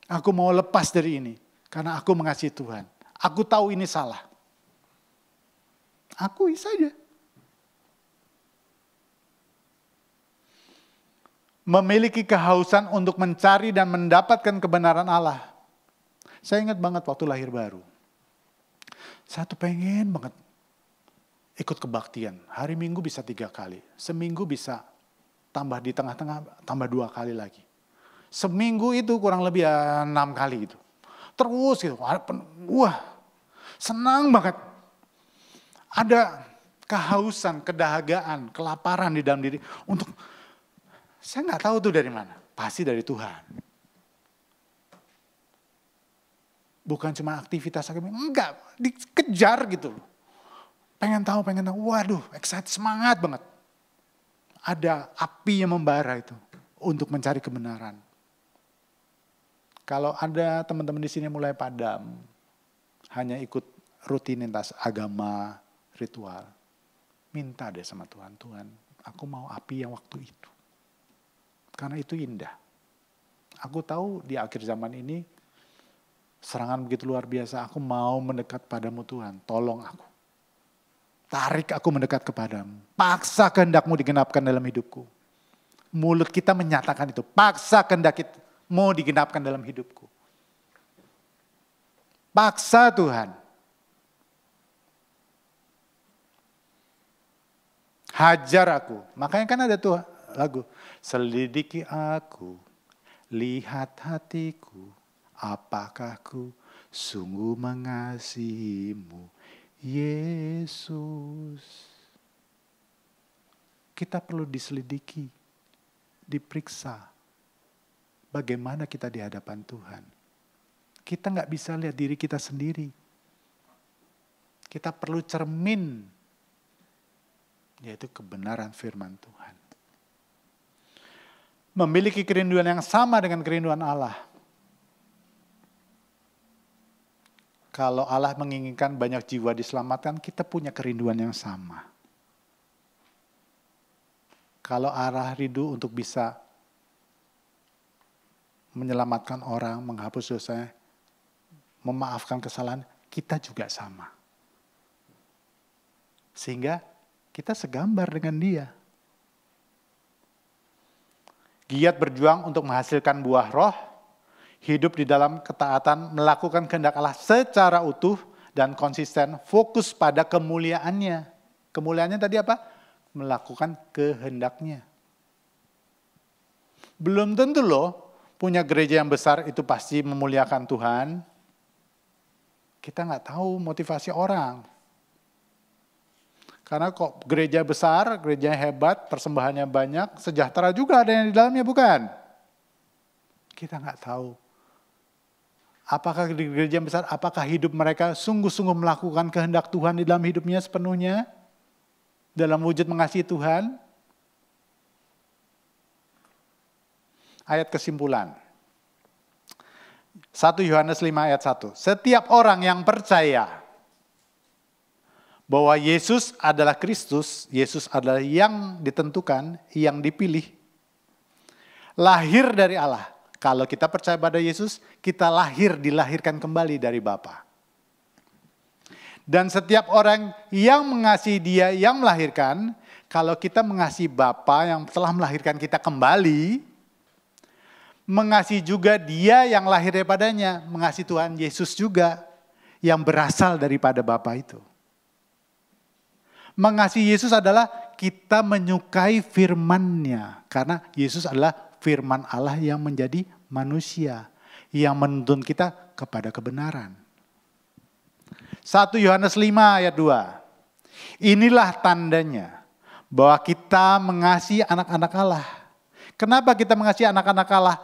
Aku mau lepas dari ini. Karena aku mengasihi Tuhan. Aku tahu ini salah. Akui saja. Memiliki kehausan untuk mencari dan mendapatkan kebenaran Allah. Saya ingat banget waktu lahir baru. Saya tuh pengen banget ikut kebaktian. Hari Minggu bisa 3 kali. Seminggu bisa tambah di tengah-tengah, tambah 2 kali lagi. Seminggu itu kurang lebih 6 kali gitu. Terus gitu. Wah, senang banget. Ada kehausan, kedahagaan, kelaparan di dalam diri. Untuk, saya nggak tahu tuh dari mana. Pasti dari Tuhan. Bukan cuma aktivitas akademik, enggak, dikejar gitu loh. Pengen tahu, waduh excited, semangat banget. Ada api yang membara itu untuk mencari kebenaran. Kalau ada teman-teman di sini mulai padam, hanya ikut rutinitas agama, ritual, minta deh sama Tuhan, Tuhan aku mau api yang waktu itu. Karena itu indah. Aku tahu di akhir zaman ini, serangan begitu luar biasa, aku mau mendekat padamu Tuhan, tolong aku. Tarik aku mendekat kepadamu. Paksa kehendakmu digenapkan dalam hidupku. Mulut kita menyatakan itu, paksa kehendakmu digenapkan dalam hidupku. Paksa Tuhan. Hajar aku. Makanya kan ada tuh lagu. Selidiki aku, lihat hatiku, apakah ku sungguh mengasihimu, Yesus. Kita perlu diselidiki, diperiksa. Bagaimana kita di hadapan Tuhan. Kita nggak bisa lihat diri kita sendiri. Kita perlu cermin, yaitu kebenaran firman Tuhan. Memiliki kerinduan yang sama dengan kerinduan Allah. Kalau Allah menginginkan banyak jiwa diselamatkan, kita punya kerinduan yang sama. Kalau Allah rindu untuk bisa menyelamatkan orang, menghapus dosanya, memaafkan kesalahan, kita juga sama. Sehingga kita segambar dengan Dia. Giat berjuang untuk menghasilkan buah roh, hidup di dalam ketaatan, melakukan kehendak Allah secara utuh dan konsisten, fokus pada kemuliaannya. Kemuliaannya tadi apa? Melakukan kehendaknya. Belum tentu loh, punya gereja yang besar itu pasti memuliakan Tuhan. Kita nggak tahu motivasi orang. Karena kok gereja besar, gereja hebat, persembahannya banyak, sejahtera juga ada yang di dalamnya, bukan? Kita nggak tahu. Apakah di gereja besar, apakah hidup mereka sungguh-sungguh melakukan kehendak Tuhan di dalam hidupnya sepenuhnya? Dalam wujud mengasihi Tuhan? Ayat kesimpulan. 1 Yohanes 5 ayat 1. Setiap orang yang percaya bahwa Yesus adalah Kristus, Yesus adalah yang ditentukan, yang dipilih, lahir dari Allah. Kalau kita percaya pada Yesus, kita dilahirkan kembali dari Bapa. Dan setiap orang yang mengasihi Dia yang melahirkan, kalau kita mengasihi Bapa yang telah melahirkan kita kembali, mengasihi juga Dia yang lahir daripadanya, mengasihi Tuhan Yesus juga yang berasal daripada Bapa itu. Mengasihi Yesus adalah kita menyukai firman-Nya. Karena Yesus adalah firman Allah yang menjadi manusia. Yang menuntun kita kepada kebenaran. 1 Yohanes 5 ayat 2. Inilah tandanya bahwa kita mengasihi anak-anak Allah. Kenapa kita mengasihi anak-anak Allah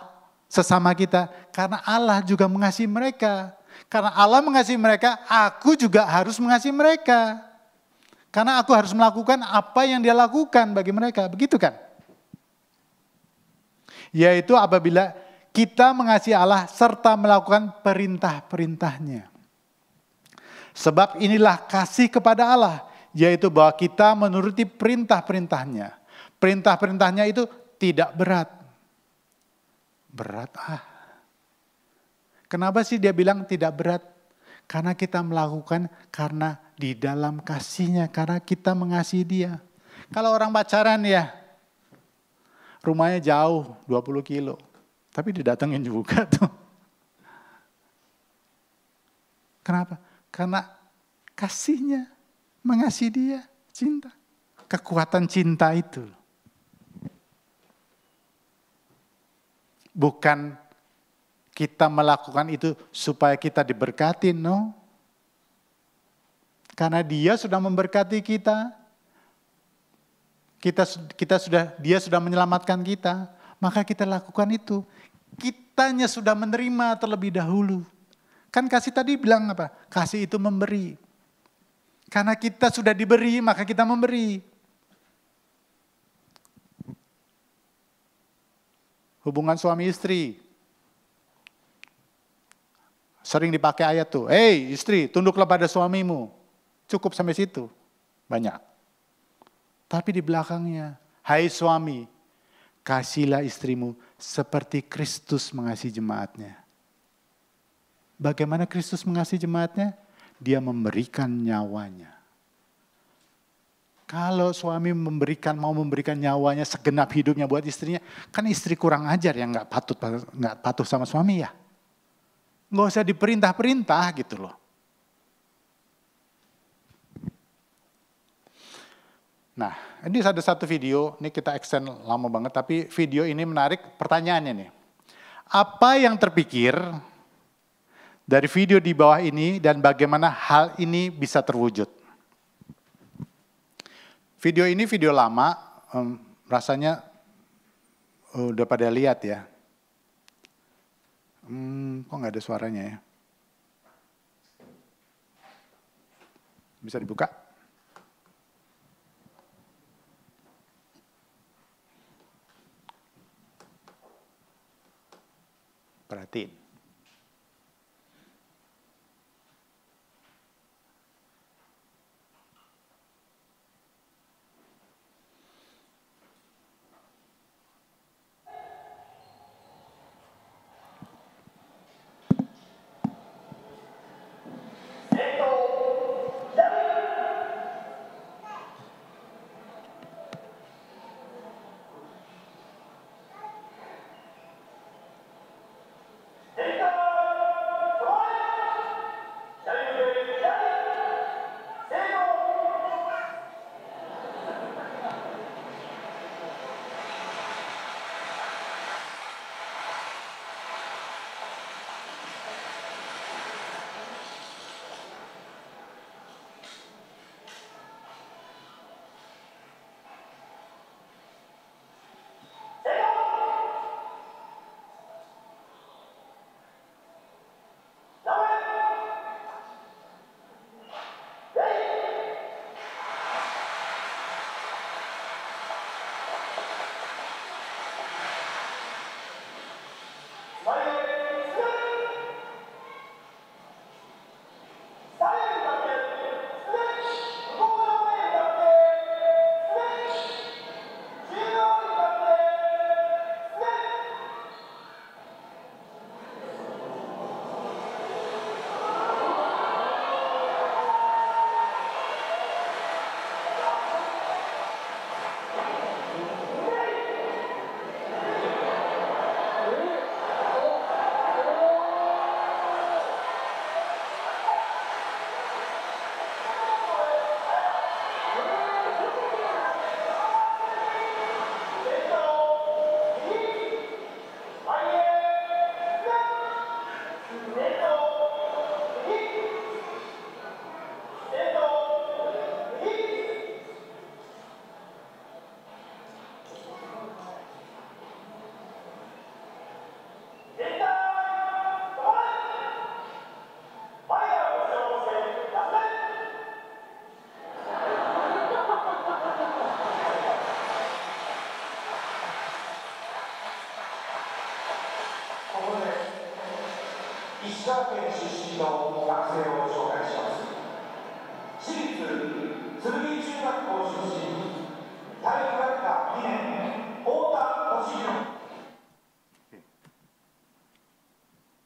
sesama kita? Karena Allah juga mengasihi mereka. Karena Allah mengasihi mereka, aku juga harus mengasihi mereka. Karena aku harus melakukan apa yang Dia lakukan bagi mereka. Begitu kan? Yaitu apabila kita mengasihi Allah serta melakukan perintah-perintahnya. Sebab inilah kasih kepada Allah. Yaitu bahwa kita menuruti perintah-perintahnya. Perintah-perintahnya itu tidak berat. Berat Kenapa sih Dia bilang tidak berat? Karena kita melakukan karena di dalam kasih-Nya, karena kita mengasihi Dia. Kalau orang pacaran ya, rumahnya jauh 20 kilo, tapi didatengin juga tuh. Kenapa? Karena kasih-Nya, mengasihi Dia, cinta. Kekuatan cinta itu. Bukan kita melakukan itu supaya kita diberkati, no. Karena Dia sudah memberkati kita. Dia sudah menyelamatkan kita, maka kita lakukan itu. Kitanya sudah menerima terlebih dahulu. Kan kasih tadi bilang apa? Kasih itu memberi. Karena kita sudah diberi, maka kita memberi. Hubungan suami istri. Sering dipakai ayat tuh, "Hei istri, tunduklah pada suamimu." Cukup sampai situ. Banyak. Tapi di belakangnya, "Hai suami, kasihilah istrimu seperti Kristus mengasihi jemaat-Nya." Bagaimana Kristus mengasihi jemaat-Nya? Dia memberikan nyawanya. Kalau suami mau memberikan nyawanya segenap hidupnya buat istrinya, kan istri kurang ajar yang nggak patuh sama suami ya. Nggak usah diperintah-perintah gitu loh. Nah, ini ada satu video, ini kita extend lama banget, tapi video ini menarik, pertanyaannya nih. Apa yang terpikir dari video di bawah ini dan bagaimana hal ini bisa terwujud? Video ini video lama, rasanya udah pada lihat ya. Kok nggak ada suaranya ya? Bisa dibuka? Perhatiin.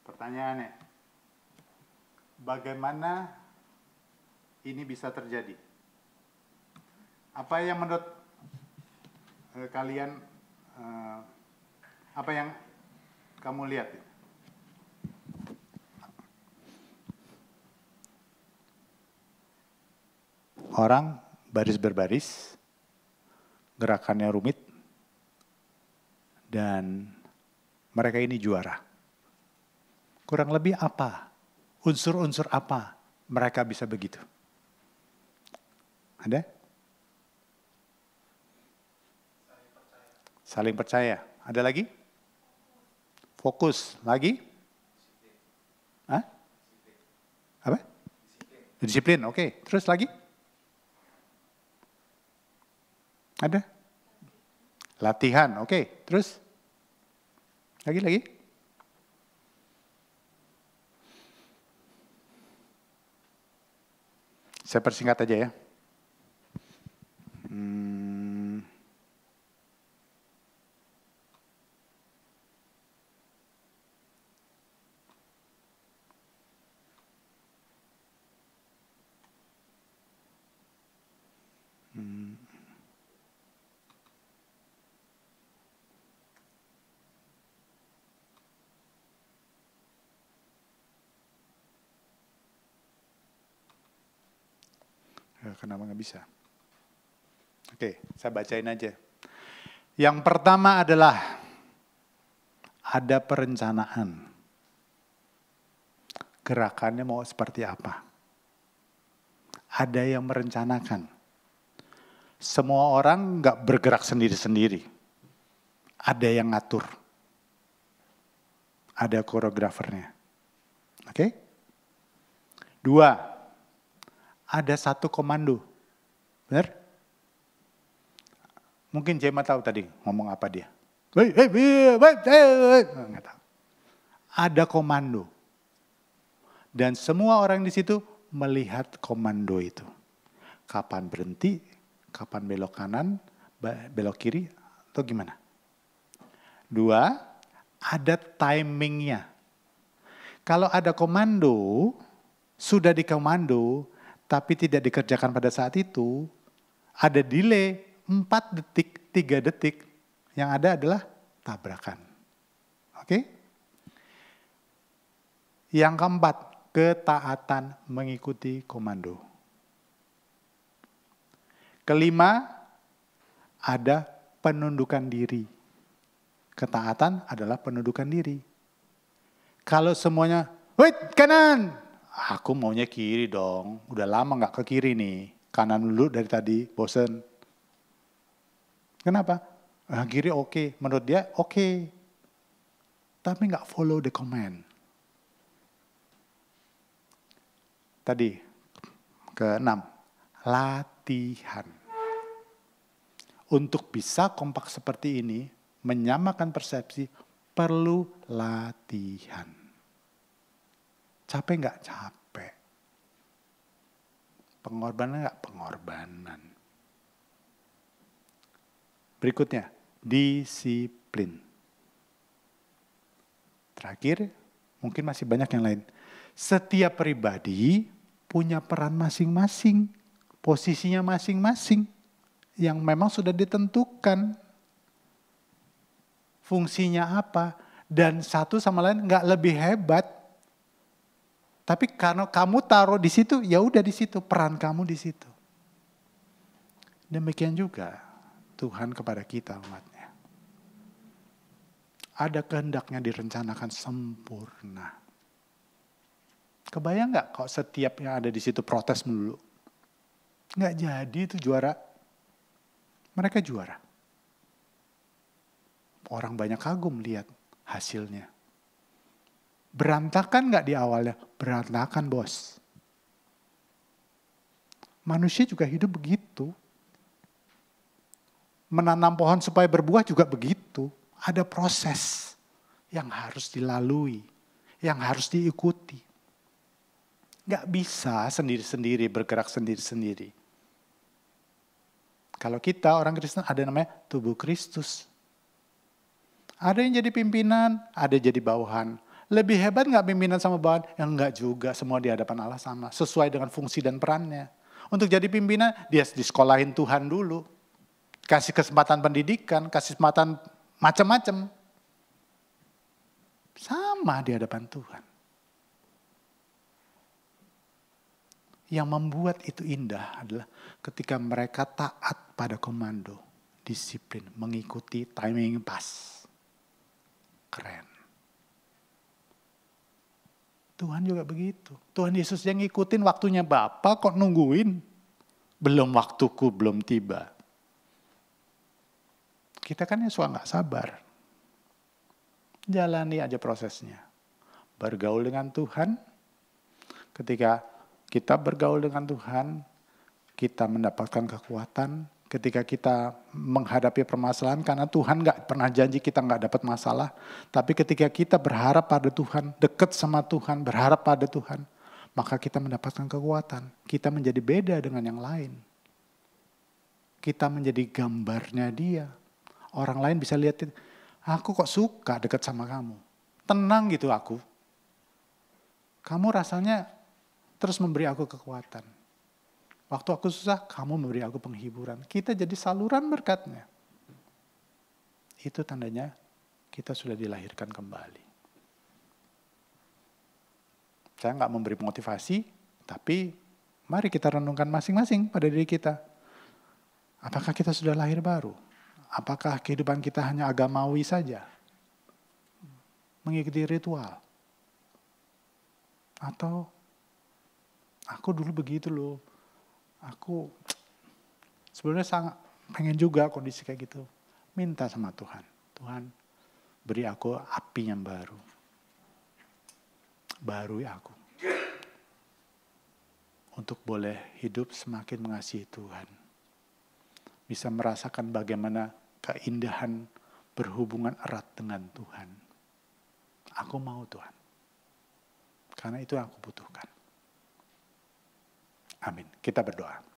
Pertanyaannya, bagaimana ini bisa terjadi? Apa yang menurut kalian, apa yang kamu lihat? Orang baris berbaris, gerakannya rumit, dan mereka ini juara. Kurang lebih apa? Unsur-unsur apa mereka bisa begitu? Ada? Saling percaya. Ada lagi? Fokus. Lagi? Hah? Apa? Disiplin. Oke. Terus lagi? Ada? Latihan. Oke. Terus? Lagi? Saya persingkat aja ya. Kenapa nggak bisa? Oke, saya bacain aja. Yang pertama adalah ada perencanaan. Gerakannya mau seperti apa? Ada yang merencanakan. Semua orang nggak bergerak sendiri-sendiri. Ada yang ngatur. Ada koreografernya. Oke? 2, ada satu komando. Benar? Mungkin Jema tahu tadi ngomong apa dia. Nggak tahu. Ada komando. Dan semua orang di situ melihat komando itu. Kapan berhenti, kapan belok kanan, belok kiri, atau gimana? 2, ada timingnya. Kalau ada komando, sudah dikomando, tapi tidak dikerjakan pada saat itu, ada delay 4 detik, 3 detik, yang ada adalah tabrakan. Oke? Yang keempat, ketaatan mengikuti komando. Kelima, ada penundukan diri. Ketaatan adalah penundukan diri. Kalau semuanya, wait, kanan. Aku maunya kiri dong. Udah lama gak ke kiri nih. Kanan dulu dari tadi, bosen. Kenapa? Kiri oke. Menurut dia oke. Tapi gak follow the command. Tadi, ke-6, latihan. Untuk bisa kompak seperti ini, menyamakan persepsi, perlu latihan. Capek nggak? Capek. Pengorbanan nggak? Pengorbanan. Berikutnya, disiplin. Terakhir, mungkin masih banyak yang lain. Setiap pribadi punya peran masing-masing, posisinya masing-masing, yang memang sudah ditentukan. Fungsinya apa, dan satu sama lain nggak lebih hebat. Tapi karena kamu taruh di situ, ya udah di situ, peran kamu di situ. Demikian juga Tuhan kepada kita umatnya. Ada kehendaknya direncanakan sempurna. Kebayang nggak kok setiap yang ada di situ protes melulu? Nggak jadi itu juara. Mereka juara. Orang banyak kagum lihat hasilnya. Berantakan nggak di awalnya? Berantakan, bos. Manusia juga hidup begitu. Menanam pohon supaya berbuah juga begitu. Ada proses yang harus dilalui, yang harus diikuti. Nggak bisa sendiri-sendiri, bergerak sendiri-sendiri. Kalau kita orang Kristen ada namanya tubuh Kristus. Ada yang jadi pimpinan, ada jadi bawahan. Lebih hebat nggak pimpinan sama bawahan? Ya enggak juga, semua di hadapan Allah sama. Sesuai dengan fungsi dan perannya. Untuk jadi pimpinan, dia disekolahin Tuhan dulu. Kasih kesempatan pendidikan, kasih kesempatan macam-macam. Sama di hadapan Tuhan. Yang membuat itu indah adalah ketika mereka taat pada komando, disiplin, mengikuti timing pas. Keren. Tuhan juga begitu. Tuhan Yesus yang ngikutin waktunya Bapa kok nungguin. Belum waktuku, belum tiba. Kita kan ya suka gak sabar. Jalani aja prosesnya. Bergaul dengan Tuhan. Ketika kita bergaul dengan Tuhan, kita mendapatkan kekuatan. Ketika kita menghadapi permasalahan, karena Tuhan gak pernah janji kita gak dapat masalah. Tapi ketika kita berharap pada Tuhan, dekat sama Tuhan, berharap pada Tuhan, maka kita mendapatkan kekuatan. Kita menjadi beda dengan yang lain. Kita menjadi gambarnya dia. Orang lain bisa lihat, aku kok suka dekat sama kamu. Tenang gitu aku. Kamu rasanya terus memberi aku kekuatan. Waktu aku susah, kamu memberi aku penghiburan. Kita jadi saluran berkatnya. Itu tandanya kita sudah dilahirkan kembali. Saya nggak memberi motivasi, tapi mari kita renungkan masing-masing pada diri kita. Apakah kita sudah lahir baru? Apakah kehidupan kita hanya agamawi saja? Mengikuti ritual? Atau aku dulu begitu loh. Aku sebenarnya sangat pengen juga kondisi kayak gitu. Minta sama Tuhan. Tuhan, beri aku api yang baru. Barui aku. Untuk boleh hidup semakin mengasihi Tuhan. Bisa merasakan bagaimana keindahan berhubungan erat dengan Tuhan. Aku mau Tuhan. Karena itu yang aku butuhkan. Amin. Kita berdoa.